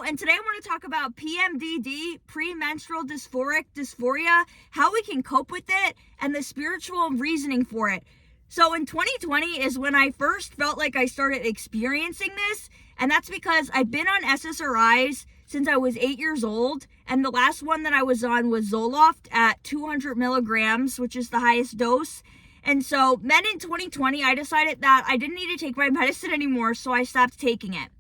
and today I want to talk about PMDD, premenstrual dysphoria, how we can cope with it, and the spiritual reasoning for it. So in 2020 is when I first felt like I started experiencing this, and that's because I've been on SSRIs since I was 8 years old, and the last one that I was on was Zoloft at 200 milligrams, which is the highest dose. And so then in 2020, I decided that I didn't need to take my medicine anymore, so I stopped taking it.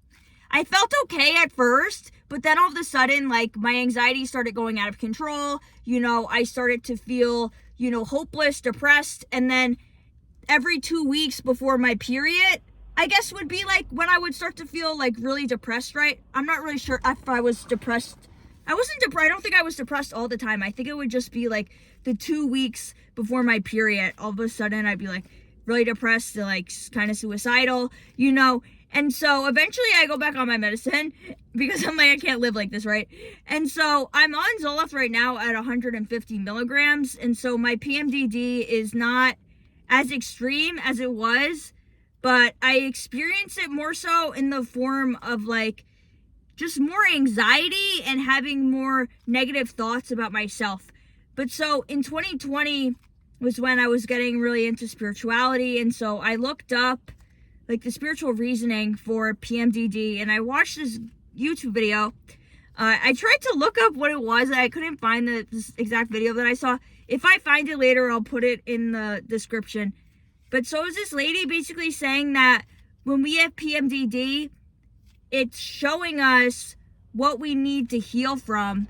I felt okay at first, but then all of a sudden, like, my anxiety started going out of control. I started to feel, hopeless, depressed. And then every 2 weeks before my period, I guess would be like when I would start to feel like really depressed, right? I'm not really sure if I was depressed. I wasn't depressed. I don't think I was depressed all the time. I think it would just be like the 2 weeks before my period. All of a sudden, I'd be like really depressed, like kind of suicidal, And so eventually I go back on my medicine because I'm like, I can't live like this, right? And so I'm on Zoloft right now at 150 milligrams. And so my PMDD is not as extreme as it was, but I experience it more so in the form of like just more anxiety and having more negative thoughts about myself. But so in 2020 was when I was getting really into spirituality. And so I looked up like the spiritual reasoning for PMDD, and I watched this YouTube video. I tried to look up what it was, and I couldn't find this exact video that I saw. If I find it later, I'll put it in the description. But so is this lady basically saying that when we have PMDD, it's showing us what we need to heal from.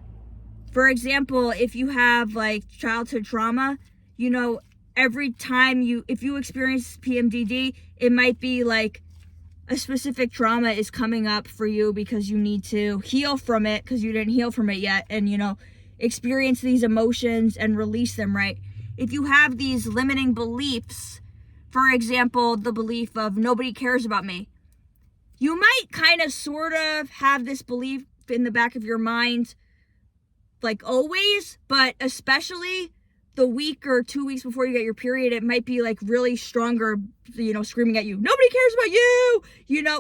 For example, if you have like childhood trauma, every time if you experience PMDD, it might be like a specific trauma is coming up for you because you need to heal from it because you didn't heal from it yet, and experience these emotions and release them, right? If you have these limiting beliefs, for example, the belief of nobody cares about me, you might kind of sort of have this belief in the back of your mind like always, but especially the week or 2 weeks before you get your period, it might be like really stronger, screaming at you, nobody cares about you,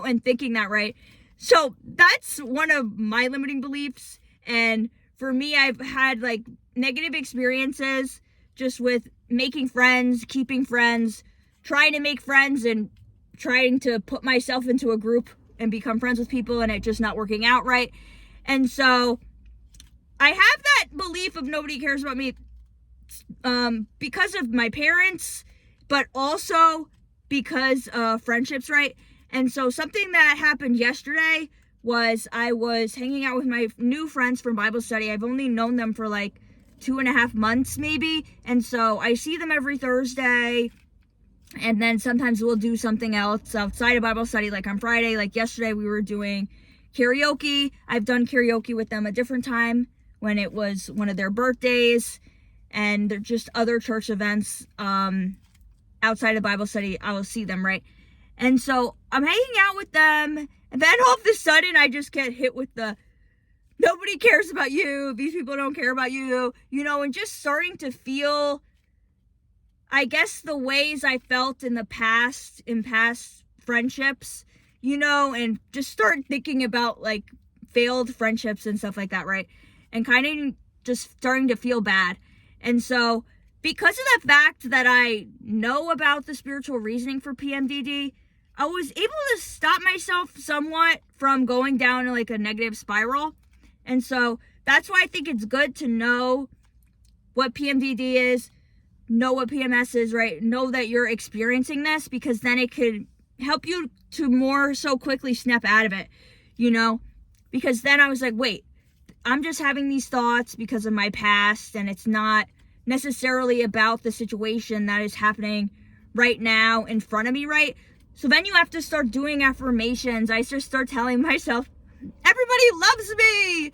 and thinking that, right? So that's one of my limiting beliefs. And for me, I've had like negative experiences just with making friends, keeping friends, trying to make friends, and trying to put myself into a group and become friends with people, and it just not working out right. And so I have that belief of nobody cares about me because of my parents, but also because of friendships, right? And so something that happened yesterday was I was hanging out with my new friends from Bible study. I've only known them for like 2.5 months maybe. And so I see them every Thursday. And then sometimes we'll do something else outside of Bible study, like on Friday. Like yesterday we were doing karaoke. I've done karaoke with them a different time when it was one of their birthdays. And they're just other church events outside of Bible study. I will see them, right? And so I'm hanging out with them, and then all of a sudden I just get hit with the nobody cares about you, these people don't care about you, and just starting to feel, I guess, the ways I felt in past friendships, and just start thinking about like failed friendships and stuff like that, right? And kind of just starting to feel bad. And so because of the fact that I know about the spiritual reasoning for PMDD, I was able to stop myself somewhat from going down like a negative spiral. And so that's why I think it's good to know what PMDD is, know what PMS is, right? Know that you're experiencing this, because then it could help you to more so quickly snap out of it, because then I was like, wait, I'm just having these thoughts because of my past, and it's not necessarily about the situation that is happening right now in front of me, right? So then you have to start doing affirmations. I just start telling myself, everybody loves me,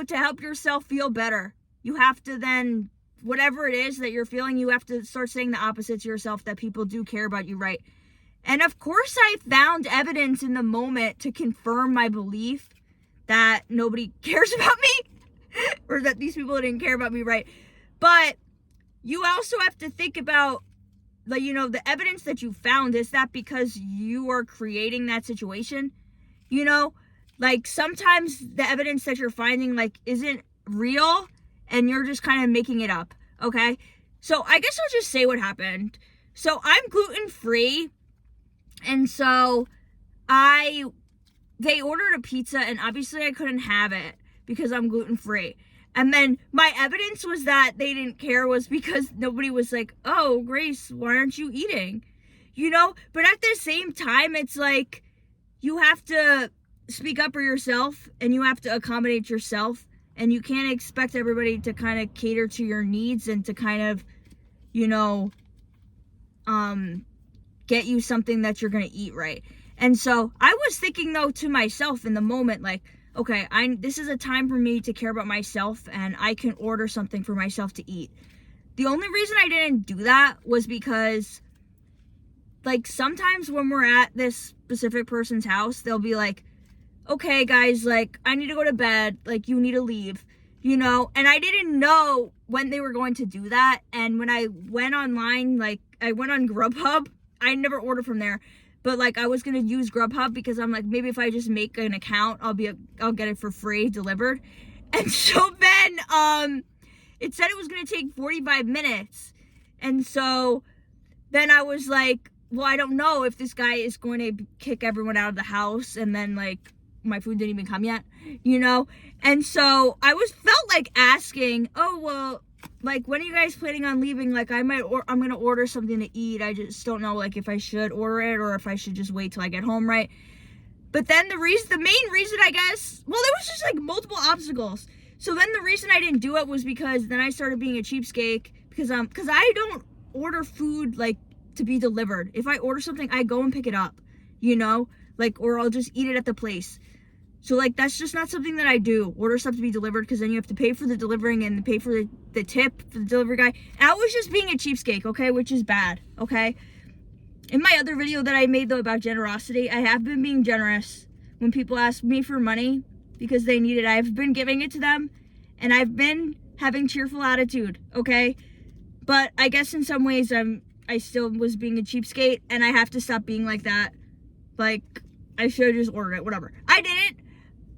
to help yourself feel better. You have to then, whatever it is that you're feeling, you have to start saying the opposite to yourself, that people do care about you, right? And of course I found evidence in the moment to confirm my belief that nobody cares about me or that these people didn't care about me, right? But you also have to think about, the evidence that you found. Is that because you are creating that situation? Like, sometimes the evidence that you're finding, like, isn't real, and you're just kind of making it up, okay? So I guess I'll just say what happened. So I'm gluten-free, and so they ordered a pizza, and obviously I couldn't have it because I'm gluten-free. And then my evidence was that they didn't care was because nobody was like, oh, Grace, why aren't you eating? You know? But at the same time, it's like, you have to speak up for yourself, and you have to accommodate yourself, and you can't expect everybody to kind of cater to your needs and to kind of, you know, get you something that you're going to eat right. And so I was thinking, though, to myself in the moment, like, okay, this is a time for me to care about myself, and I can order something for myself to eat. The only reason I didn't do that was because, like, sometimes when we're at this specific person's house, they'll be like, okay, guys, like, I need to go to bed, like, you need to leave, you know? And I didn't know when they were going to do that. And when I went online, like, I went on Grubhub. I never ordered from there, but, like, I was gonna use Grubhub because I'm like, maybe if I just make an account, I'll get it for free delivered. And so then it said it was gonna take 45 minutes, and so then I was like, well, I don't know if this guy is going to kick everyone out of the house, and then, like, my food didn't even come yet, you know? And so I felt like asking, oh, well, like, when are you guys planning on leaving? Like, I'm gonna order something to eat. I just don't know, like, if I should order it or if I should just wait till I get home, right? But then the main reason, I guess, well, there was just, like, multiple obstacles. So then the reason I didn't do it was because then I started being a cheapskate because I don't order food, like, to be delivered. If I order something, I go and pick it up, you know? Like, or I'll just eat it at the place. So, like, that's just not something that I do. Order stuff to be delivered, because then you have to pay for the delivering and pay for the tip for the delivery guy. And I was just being a cheapskate, okay? Which is bad, okay? In my other video that I made, though, about generosity, I have been being generous. When people ask me for money because they need it, I've been giving it to them. And I've been having cheerful attitude, okay? But I guess in some ways I still was being a cheapskate, and I have to stop being like that. Like, I should have just ordered it, whatever. I didn't.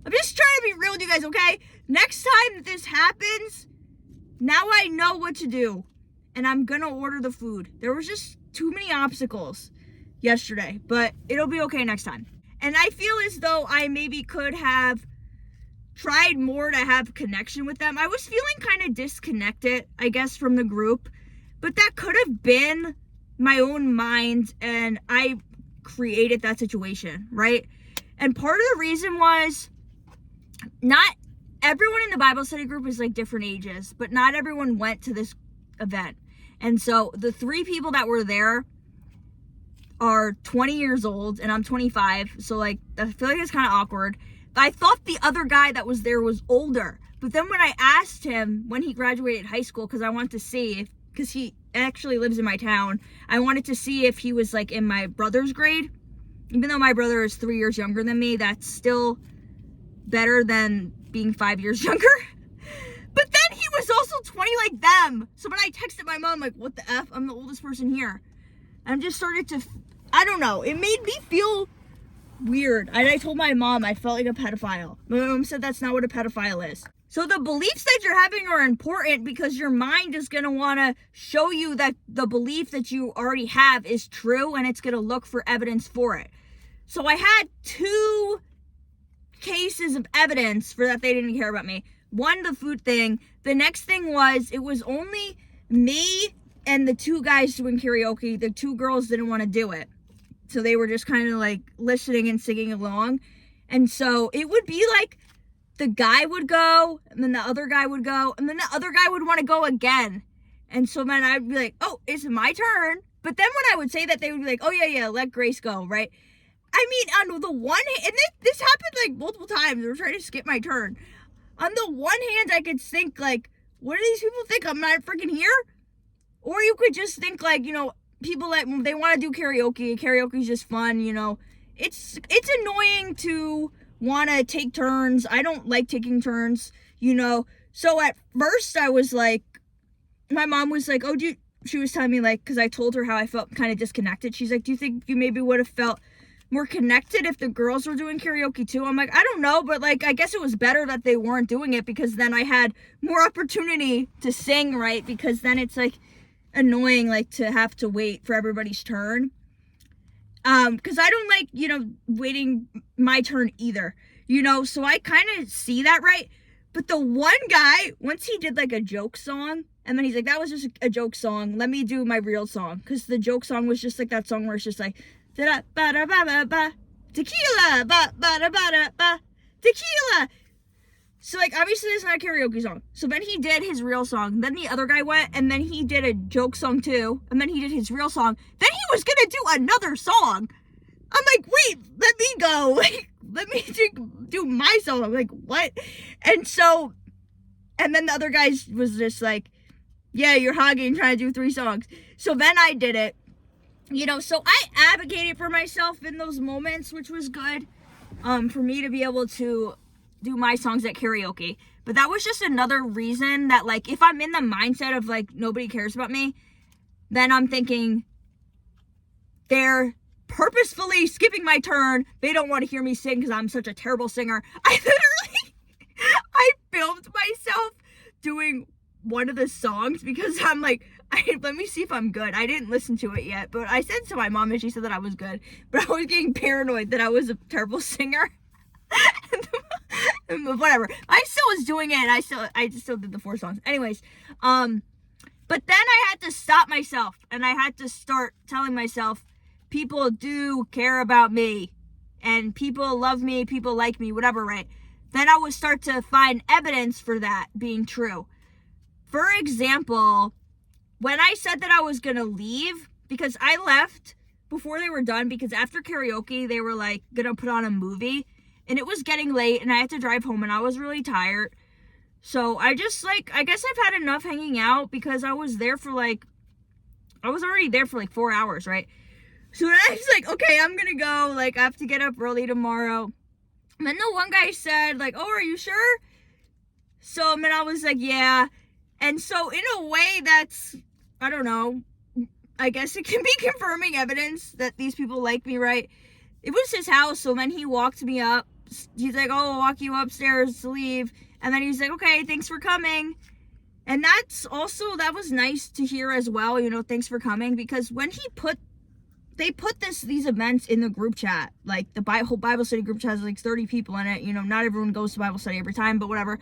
I'm just trying to be real with you guys, okay? Next time that this happens, now I know what to do, and I'm gonna order the food. There was just too many obstacles yesterday, but it'll be okay next time. And I feel as though I maybe could have tried more to have connection with them. I was feeling kind of disconnected, I guess, from the group, but that could have been my own mind, and I created that situation, right? And part of the reason was, not everyone in the Bible study group is, like, different ages, but not everyone went to this event. And so the 3 people that were there are 20 years old, and I'm 25, so, like, I feel like it's kind of awkward. But I thought the other guy that was there was older. But then when I asked him when he graduated high school, because I wanted to see because he actually lives in my town, I wanted to see if he was, like, in my brother's grade. Even though my brother is 3 years younger than me, that's still better than being 5 years younger. But then he was also 20 like them. So when I texted my mom, like, what the F? I'm the oldest person here. And I just started to, I don't know. It made me feel weird. And I told my mom I felt like a pedophile. My mom said that's not what a pedophile is. So the beliefs that you're having are important because your mind is going to want to show you that the belief that you already have is true, and it's going to look for evidence for it. So I had 2 cases of evidence for that they didn't care about me. One, the food thing. The next thing was, it was only me and the 2 guys doing karaoke. The 2 girls didn't want to do it. So they were just kind of, like, listening and singing along. And so it would be like, the guy would go, and then the other guy would go, and then the other guy would want to go again. And so then I'd be like, oh, it's my turn. But then when I would say that, they would be like, oh, yeah, let Grace go, right? I mean, on the one hand, and this happened, like, multiple times. They were trying to skip my turn. On the one hand, I could think, like, what do these people think? I'm not freaking here? Or you could just think, like, you know, people that they want to do karaoke. Karaoke's just fun, you know. It's annoying to want to take turns. I don't like taking turns, you know. So at first I was like, my mom was like, she was telling me, like, because I told her how I felt kind of disconnected. She's like, do you think you maybe would have felt more connected if the girls were doing karaoke too. I'm like, I don't know, but like, I guess it was better that they weren't doing it, because then I had more opportunity to sing, right? Because then it's like annoying, like, to have to wait for everybody's turn. Because I don't like, waiting my turn either, so I kind of see that, right? But the one guy, once he did like a joke song, and then he's like, that was just a joke song, let me do my real song. Because the joke song was just like that song where it's just like, da ba da ba ba ba, tequila, ba ba da ba da ba, tequila. So like, obviously it's not a karaoke song. So then he did his real song. Then the other guy went, and then he did a joke song too. And then he did his real song. Then he was gonna do another song. I'm like, wait, let me go. Like, let me do my song. I'm like, what? And then the other guy was just like, yeah, you're hogging trying to do 3 songs. So then I did it. So I advocated for myself in those moments, which was good, for me to be able to do my songs at karaoke. But that was just another reason that, like, if I'm in the mindset of, like, nobody cares about me, then I'm thinking they're purposefully skipping my turn. They don't want to hear me sing because I'm such a terrible singer. I filmed myself doing one of the songs because I'm like, let me see if I'm good. I didn't listen to it yet, but I said to my mom and she said that I was good. But I was getting paranoid that I was a terrible singer. Whatever. I still was doing it, and I still did the 4 songs. Anyways, but then I had to stop myself, and I had to start telling myself, people do care about me, and people love me, people like me, whatever, right? Then I would start to find evidence for that being true. For example, when I said that I was gonna leave, because I left before they were done, because after karaoke, they were like gonna put on a movie, and it was getting late, and I had to drive home, and I was really tired. So I just, like, I guess I've had enough hanging out, because I was already there for like 4 hours, right? So then I was like, okay, I'm gonna go, like, I have to get up early tomorrow. And then the one guy said, like, oh, are you sure? So then I was like, yeah. And so in a way that's, I don't know, I guess it can be confirming evidence that these people like me, right? It was his house, so then he walked me up. He's like, oh, I'll walk you upstairs to leave. And then he's like, okay, thanks for coming. And that was nice to hear as well, thanks for coming. Because when they put these events in the group chat, like the whole Bible study group chat has like 30 people in it. Not everyone goes to Bible study every time, but whatever.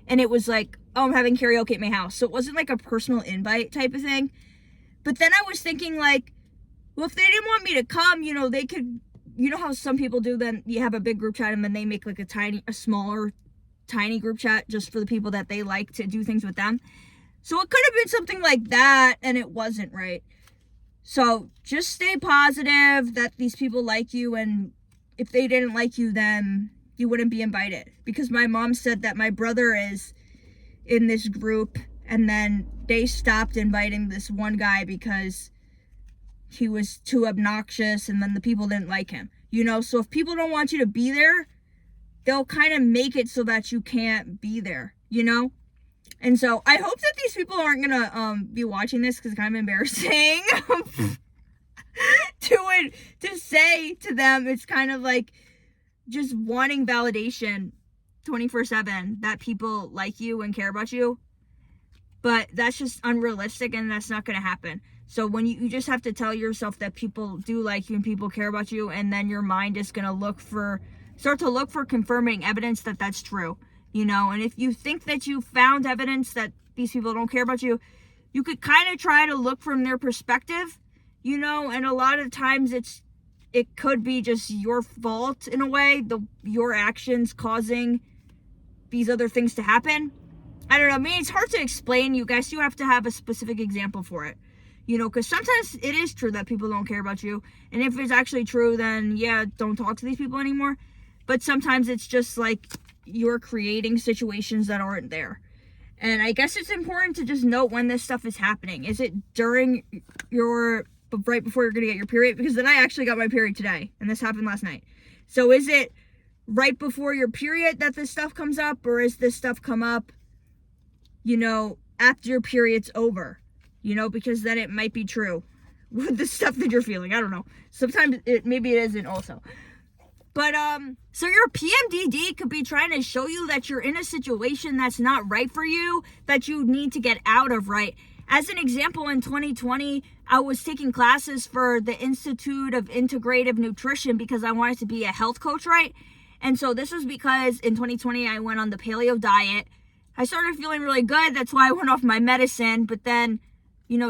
And it was like, oh, I'm having karaoke at my house. So it wasn't like a personal invite type of thing. But then I was thinking, like, well, if they didn't want me to come, they could, how some people do, then you have a big group chat and then they make like a smaller, tiny group chat just for the people that they like to do things with them. So it could have been something like that, and it wasn't, right? So just stay positive that these people like you, and if they didn't like you, then you wouldn't be invited. Because my mom said that my brother is in this group, and then they stopped inviting this one guy because he was too obnoxious, and then the people didn't like him. So if people don't want you to be there, they'll kind of make it so that you can't be there, And so I hope that these people aren't gonna be watching this, because it's kind of embarrassing to say to them. It's kind of like just wanting validation 24/7 that people like you and care about you. But that's just unrealistic, and that's not gonna happen. So when you just have to tell yourself that people do like you and people care about you, and then your mind is gonna start to look for confirming evidence that that's true. And if you think that you found evidence that these people don't care about you, you could kind of try to look from their perspective, and a lot of times it could be just your fault in a way, your actions causing these other things to happen. I don't know, it's hard to explain. You guys, you have to have a specific example for it, because sometimes it is true that people don't care about you, and if it's actually true, then yeah, don't talk to these people anymore. But sometimes it's just like you're creating situations that aren't there. And I guess it's important to just note when this stuff is happening. Is it during right before you're gonna get your period? Because then I actually got my period today, and this happened last night. So is it right before your period that this stuff comes up, or is this stuff come up, after your period's over? Because then it might be true. with the stuff that you're feeling. I don't know. Sometimes maybe it isn't also. But, so your PMDD could be trying to show you that you're in a situation that's not right for you, that you need to get out of, right? As an example, in 2020, I was taking classes for the Institute of Integrative Nutrition because I wanted to be a health coach, right? And so this was because in 2020, I went on the paleo diet. I started feeling really good. That's why I went off my medicine. But then,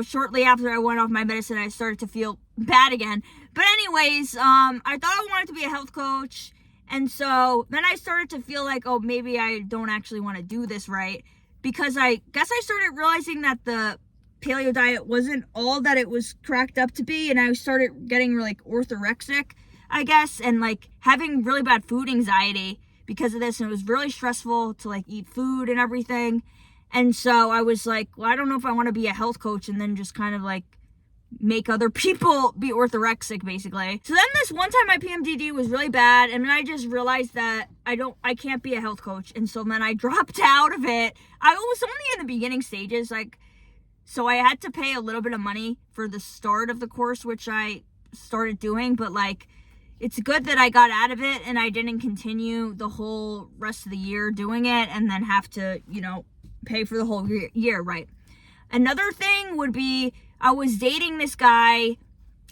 shortly after I went off my medicine, I started to feel bad again. But anyways, I thought I wanted to be a health coach. And so then I started to feel like, oh, maybe I don't actually want to do this right. Because I guess I started realizing that the paleo diet wasn't all that it was cracked up to be. And I started getting like orthorexic, I guess, and like having really bad food anxiety because of this. And it was really stressful to like eat food and everything. And so I was like, well, I don't know if I want to be a health coach and then just kind of like make other people be orthorexic, basically. So then this one time my PMDD was really bad, and then I just realized that I can't be a health coach. And so then I dropped out of it. I was only in the beginning stages, so I had to pay a little bit of money for the start of the course, which I started doing, but it's good that I got out of it and I didn't continue the whole rest of the year doing it and then have to, pay for the whole year, right? Another thing would be I was dating this guy.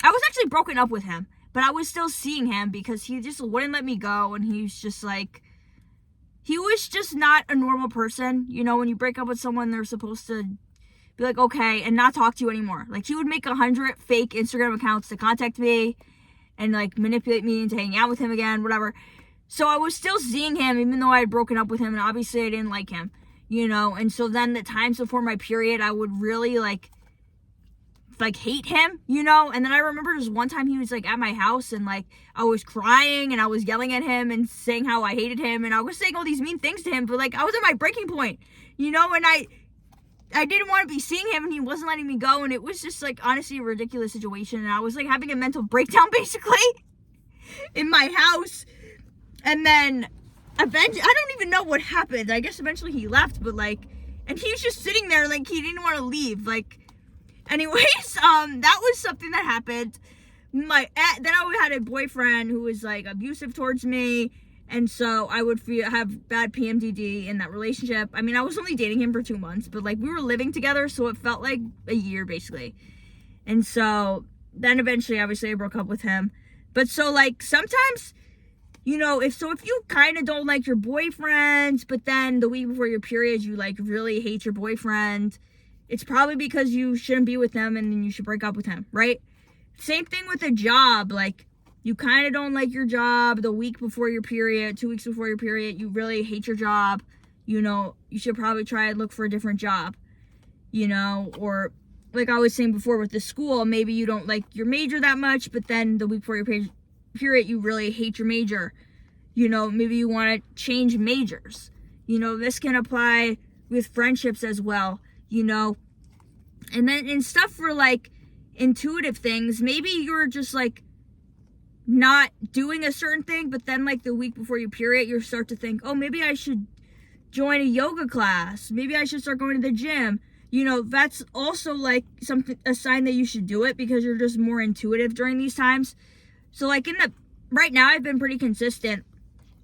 I was actually broken up with him, but I was still seeing him because he just wouldn't let me go. And he was just not a normal person. When you break up with someone, they're supposed to be like, okay, and not talk to you anymore. Like, he would make 100 fake Instagram accounts to contact me and manipulate me into hanging out with him again, whatever. So I was still seeing him even though I had broken up with him, and obviously I didn't like him, and so then the times before my period, I would really hate him, and then I remember just one time he was at my house and I was crying and I was yelling at him and saying how I hated him and I was saying all these mean things to him, but I was at my breaking point, and I didn't want to be seeing him and he wasn't letting me go, and it was just honestly a ridiculous situation, and I was having a mental breakdown basically in my house. And then eventually, I don't even know what happened. I guess eventually he left, but and he was just sitting there he didn't want to leave. Anyways, that was something that happened. Then I had a boyfriend who was abusive towards me, and so I would have bad PMDD in that relationship. I mean, I was only dating him for 2 months, but we were living together, so it felt like a year basically. And so then eventually, obviously, I broke up with him. But so sometimes, if you kind of don't like your boyfriend, but then the week before your period, you really hate your boyfriend, it's probably because you shouldn't be with them and then you should break up with him, right? Same thing with a job. You kind of don't like your job the week before your period, 2 weeks before your period, you really hate your job, you should probably try and look for a different job, or like I was saying before with the school, maybe you don't like your major that much, but then the week before your period, you really hate your major, maybe you want to change majors, this can apply with friendships as well, and then in stuff for intuitive things, maybe you're just not doing a certain thing, but then the week before your period, you start to think, oh, maybe I should join a yoga class, maybe I should start going to the gym, that's also a sign that you should do it because you're just more intuitive during these times. So right now I've been pretty consistent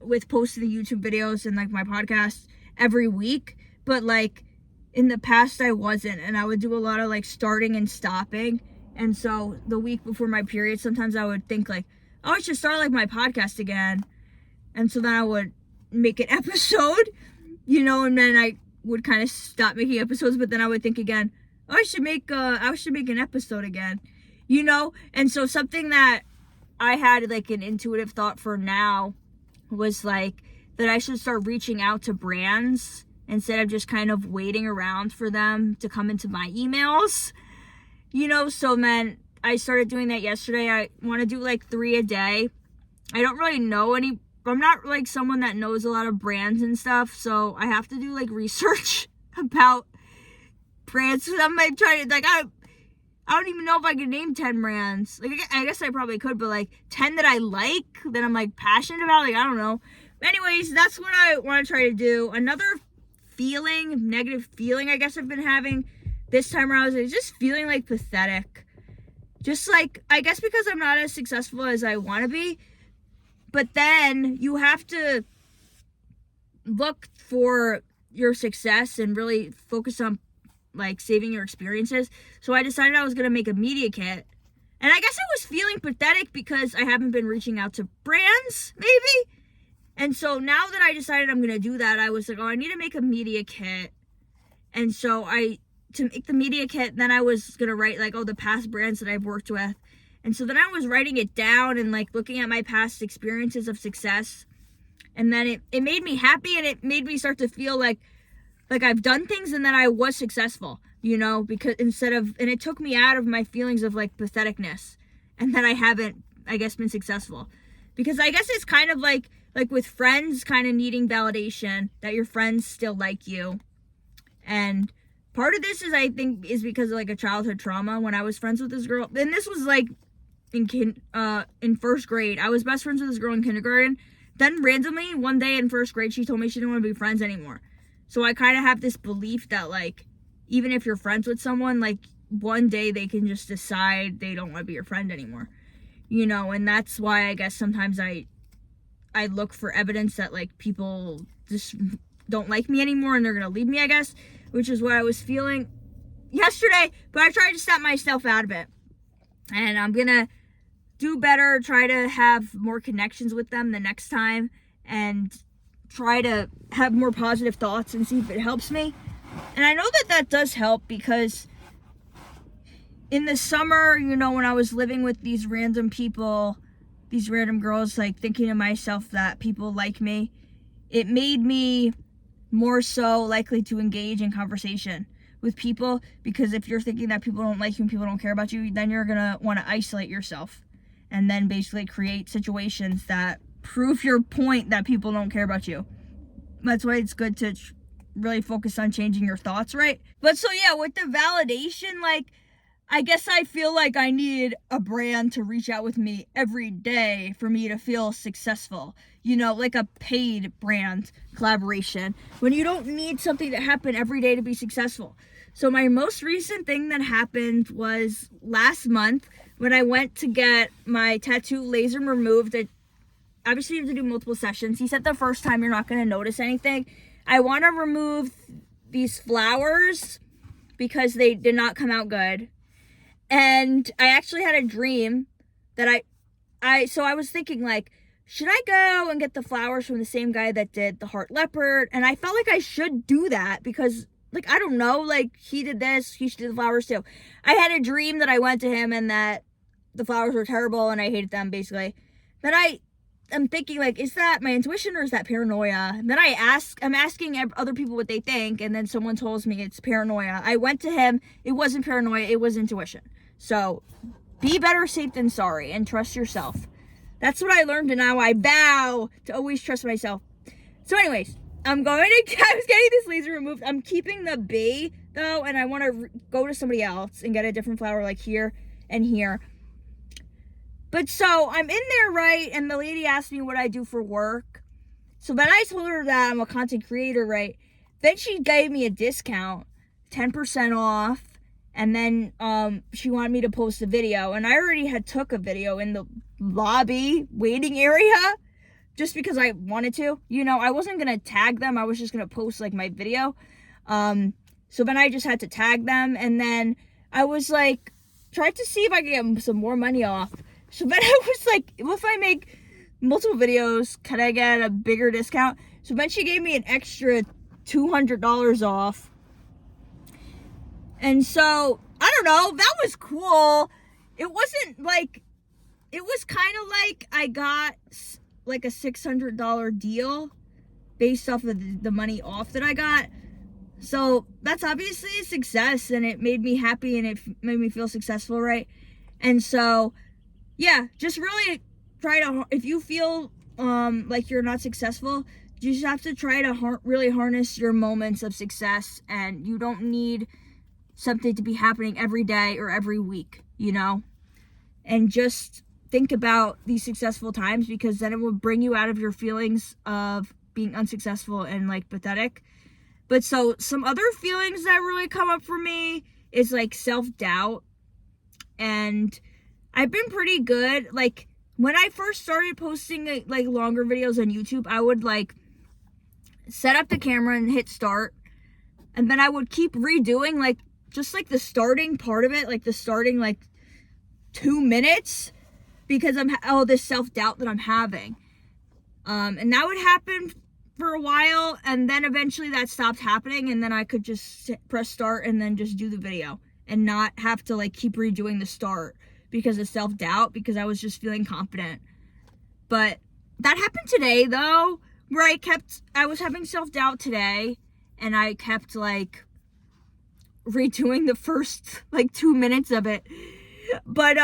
with posting the YouTube videos and my podcast every week, but in the past I wasn't, and I would do a lot of starting and stopping. And so the week before my period, sometimes I would think oh, I should start my podcast again. And so then I would make an episode, and then I would kind of stop making episodes, but then I would think again, oh, I should make an episode again, And so something that I had an intuitive thought for now was that I should start reaching out to brands instead of just kind of waiting around for them to come into my emails, so then I started doing that yesterday. I want to do 3 a day. I don't really know I'm not someone that knows a lot of brands and stuff, so I have to do research about brands. So I'm trying to I don't even know if I could name 10 brands. I guess I probably could, but 10 that I like, that I'm passionate about, I don't know. Anyways, that's what I want to try to do. Another negative feeling I guess I've been having this time around is just feeling pathetic. Just like, I guess because I'm not as successful as I want to be, but then you have to look for your success and really focus on like saving your experiences. So I decided I was going to make a media kit. And I guess I was feeling pathetic because I haven't been reaching out to brands, maybe. And so now that I decided I'm going to do that, I was like, oh, I need to make a media kit. And so to make the media kit, then I was going to write like, oh, the past brands that I've worked with. And so then I was writing it down and like looking at my past experiences of success. And then it made me happy, and it made me start to feel like I've done things and that I was successful, because and it took me out of my feelings of like patheticness and that I haven't, I guess, been successful. Because I guess it's kind of like with friends kind of needing validation that your friends still like you. And part of this is, I think, is because of like a childhood trauma when I was friends with this girl. And this was like in first grade. I was best friends with this girl in kindergarten. Then randomly one day in first grade, she told me she didn't want to be friends anymore. So I kind of have this belief that like, even if you're friends with someone, like one day they can just decide they don't want to be your friend anymore, and that's why I guess sometimes I look for evidence that like people just don't like me anymore and they're going to leave me, I guess, which is what I was feeling yesterday, but I tried to snap myself out of it, and I'm going to do better, try to have more connections with them the next time, and try to have more positive thoughts and see if it helps me. And I know that does help, because in the summer, when I was living with these random people, these random girls, like thinking to myself that people like me, it made me more so likely to engage in conversation with people, because if you're thinking that people don't like you and people don't care about you, then you're gonna want to isolate yourself and then basically create situations that prove your point that people don't care about you. That's why it's good to really focus on changing your thoughts, right? But so yeah, with the validation, like, I guess I feel like I need a brand to reach out with me every day for me to feel successful. Like a paid brand collaboration, when you don't need something to happen every day to be successful. So my most recent thing that happened was last month when I went to get my tattoo laser removed. Obviously you have to do multiple sessions. He said the first time you're not going to notice anything. I want to remove these flowers because they did not come out good. And I actually had a dream that so I was thinking like, should I go and get the flowers from the same guy that did the heart leopard? And I felt like I should do that because, like, I don't know, like, he did this, he should do the flowers too. I had a dream that I went to him and that the flowers were terrible and I hated them, basically. Then I'm thinking, like, is that my intuition or is that paranoia? And then I'm asking other people what they think, and then someone tells me it's paranoia. I went to him, it wasn't paranoia, it was intuition. So, be better safe than sorry and trust yourself. That's what I learned, and now I vow to always trust myself. So anyways, I was getting this laser removed. I'm keeping the bee, though, and I want to go to somebody else and get a different flower, like here and here. But so, I'm in there, right, and the lady asked me what I do for work. So then I told her that I'm a content creator, right? Then she gave me a discount, 10% off. And then she wanted me to post a video, and I already had took a video in the lobby waiting area just because I wanted to. I wasn't gonna tag them, I was just gonna post like my video. So then I just had to tag them, and then I was like, tried to see if I could get some more money off. So then I was like, if I make multiple videos, can I get a bigger discount? So then she gave me an extra $200 off. And so, I don't know, that was cool. It wasn't like, it was kind of like I got like a $600 deal based off of the money off that I got. So that's obviously a success, and it made me happy, and it made me feel successful, right? And so, yeah, just really try to, if you feel like you're not successful, you just have to try to really harness your moments of success, and you don't need something to be happening every day or every week, and just think about these successful times, because then it will bring you out of your feelings of being unsuccessful and like pathetic. But so some other feelings that really come up for me is like self-doubt, and I've been pretty good. Like, when I first started posting like longer videos on YouTube, I would like set up the camera and hit start, and then I would keep redoing like just like the starting part of it, like the starting like 2 minutes, because this self-doubt that I'm having. And that would happen for a while, and then eventually that stopped happening, and then I could just press start and then just do the video and not have to like keep redoing the start because of self-doubt, because I was just feeling confident. But that happened today though, where I was having self-doubt today, and I kept like redoing the first like 2 minutes of it. But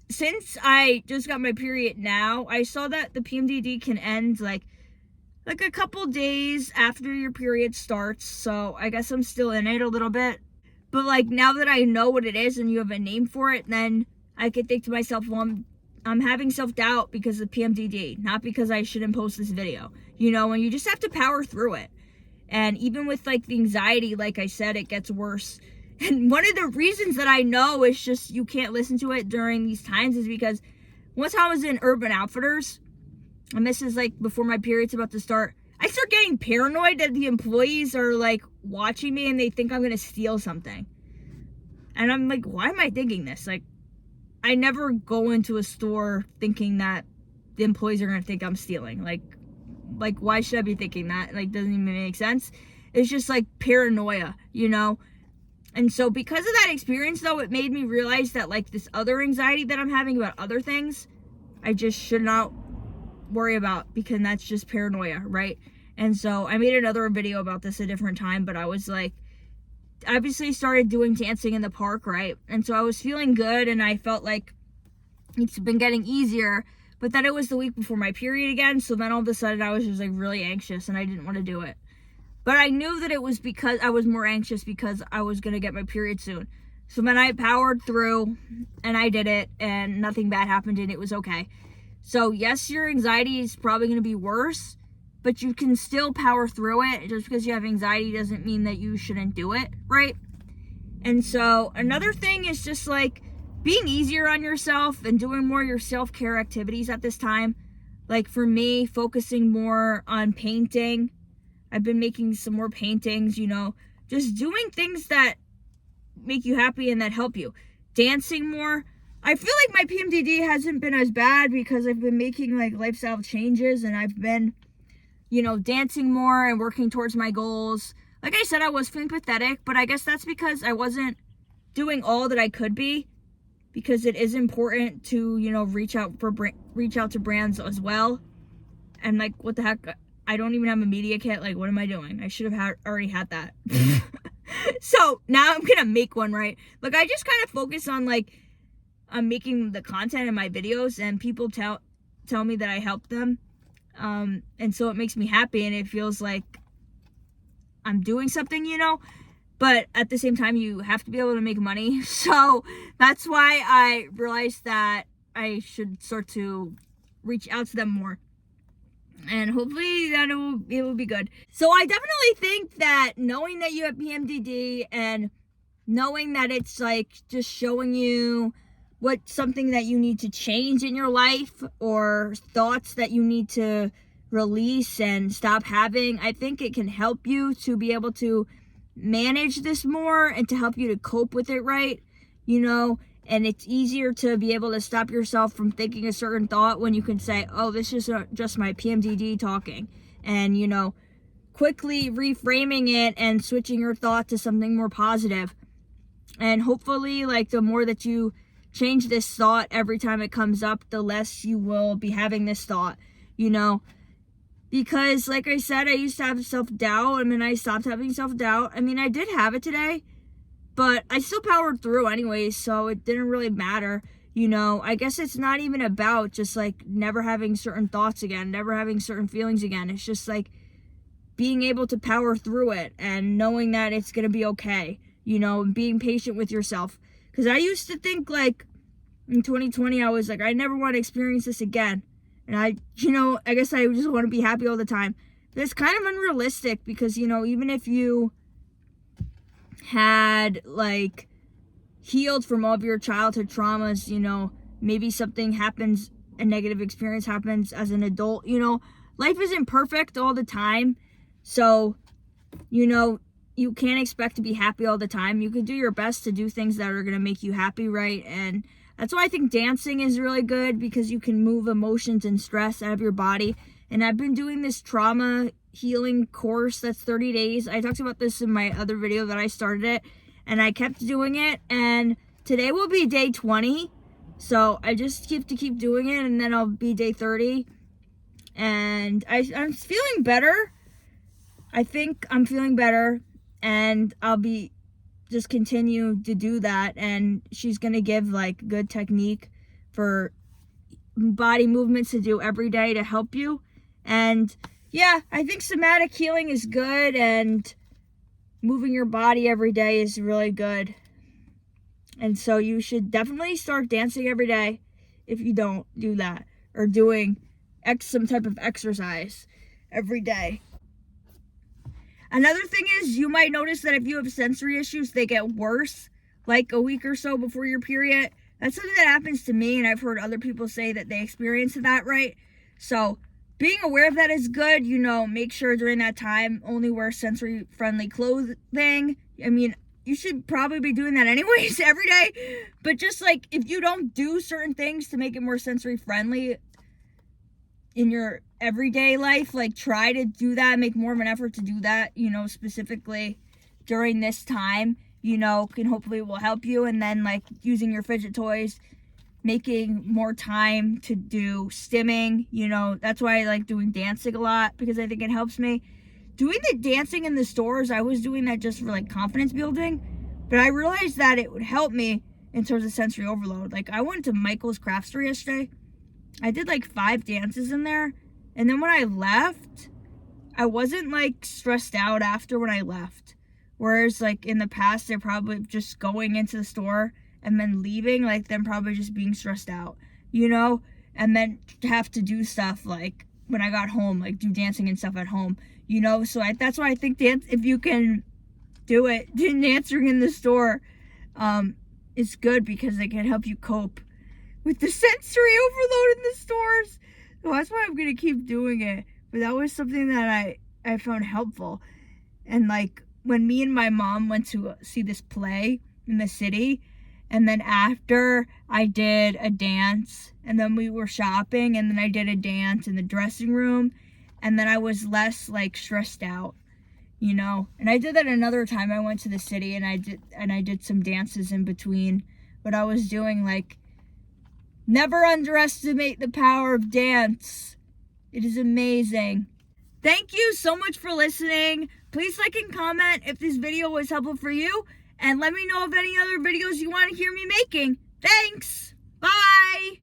since I just got my period now, I saw that the PMDD can end like a couple days after your period starts. So I guess I'm still in it a little bit. But like, now that I know what it is and you have a name for it, then I could think to myself, well, I'm having self-doubt because of PMDD, not because I shouldn't post this video. You know, and you just have to power through it. And even with like the anxiety, like I said, it gets worse. And one of the reasons that I know is just you can't listen to it during these times is because once I was in Urban Outfitters, and this is like before my period's about to start, I start getting paranoid that the employees are like watching me and they think I'm gonna steal something. And I'm like, why am I thinking this? Like, I never go into a store thinking that the employees are gonna think I'm stealing. Like why should I be thinking that? Like, doesn't even make sense. It's just like paranoia, you know? And so because of that experience though, it made me realize that like this other anxiety that I'm having about other things, I just should not worry about, because that's just paranoia, right? And so I made another video about this a different time, but I was like, obviously started doing dancing in the park, right? And so I was feeling good, and I felt like it's been getting easier, but then it was the week before my period again, so then all of a sudden I was just like really anxious and I didn't want to do it. But I knew that it was because I was more anxious because I was going to get my period soon. So then I powered through and I did it, and nothing bad happened, and it was okay. So yes, your anxiety is probably going to be worse, but you can still power through it. Just because you have anxiety doesn't mean that you shouldn't do it, right? And so another thing is just like being easier on yourself and doing more of your self-care activities at this time. Like for me, focusing more on painting. I've been making some more paintings, you know, just doing things that make you happy and that help you. Dancing more. I feel like my PMDD hasn't been as bad because I've been making like lifestyle changes, and I've been, you know, dancing more and working towards my goals. Like I said, I was feeling pathetic, but I guess that's because I wasn't doing all that I could be, because it is important to, you know, reach out to brands as well. And like, what the heck? I don't even have a media kit. Like, what am I doing? I should have already had that. So now I'm gonna make one, right? Like, I just kind of focus on like I'm making the content in my videos, and people tell me that I help them, and so it makes me happy, and it feels like I'm doing something, you know. But at the same time, you have to be able to make money, so that's why I realized that I should start to reach out to them more, and hopefully that it will be good. So I definitely think that knowing that you have PMDD and knowing that it's like just showing you what's something that you need to change in your life, or thoughts that you need to release and stop having, I think it can help you to be able to manage this more and to help you to cope with it, right? You know, and it's easier to be able to stop yourself from thinking a certain thought when you can say, oh, this is just my PMDD talking, and, you know, quickly reframing it and switching your thought to something more positive. And hopefully, like, the more that you change this thought every time it comes up, the less you will be having this thought, you know. Because, like I said, I used to have self-doubt. I mean, I stopped having self-doubt. I mean, I did have it today, but I still powered through anyway, so it didn't really matter, you know. I guess it's not even about just, like, never having certain thoughts again, never having certain feelings again. It's just, like, being able to power through it and knowing that it's going to be okay, you know, and being patient with yourself. Because I used to think, like, in 2020, I was like, I never want to experience this again. And I guess I just want to be happy all the time. But it's kind of unrealistic because, you know, even if you had, like, healed from all of your childhood traumas, you know, maybe something happens, a negative experience happens as an adult. You know, life isn't perfect all the time. So, you know, you can't expect to be happy all the time. You can do your best to do things that are going to make you happy, right? And that's why I think dancing is really good, because you can move emotions and stress out of your body. And I've been doing this trauma healing course that's 30 days. I talked about this in my other video that I started it, and I kept doing it. And today will be day 20. So I just have to keep doing it, and then I'll be day 30. And I'm feeling better. I think I'm feeling better, and I'll be just continue to do that. And she's going to give like good technique for body movements to do every day to help you. And yeah, I think somatic healing is good, and moving your body every day is really good. And so you should definitely start dancing every day if you don't do that, or doing some type of exercise every day. Another thing is, you might notice that if you have sensory issues, they get worse like a week or so before your period. That's something that happens to me, and I've heard other people say that they experience that, right? So being aware of that is good. You know, make sure during that time only wear sensory friendly clothing. I mean, you should probably be doing that anyways every day, but just like if you don't do certain things to make it more sensory friendly in your everyday life, like try to do that, make more of an effort to do that, you know, specifically during this time, you know, can hopefully will help you. And then like using your fidget toys, making more time to do stimming, you know, that's why I like doing dancing a lot, because I think it helps me. Doing the dancing in the stores, I was doing that just for like confidence building, but I realized that it would help me in terms of sensory overload. Like I went to Michael's craft store yesterday. I did like 5 dances in there, and then when I left, I wasn't like stressed out after when I left. Whereas like in the past, they're probably just going into the store and then leaving, like them probably just being stressed out, you know, and then have to do stuff like when I got home, like do dancing and stuff at home, you know. So that's why I think dance, if you can do it, dancing in the store, is good, because it can help you cope with the sensory overload in the stores. So that's why I'm gonna keep doing it. But that was something that I found helpful. And like when me and my mom went to see this play in the city, and then after I did a dance, and then we were shopping, and then I did a dance in the dressing room, and then I was less like stressed out, you know. And I did that another time. I went to the city, and I did some dances in between. But I was doing like, never underestimate the power of dance. It is amazing. Thank you so much for listening. Please like and comment if this video was helpful for you, and let me know of any other videos you want to hear me making. Thanks. Bye.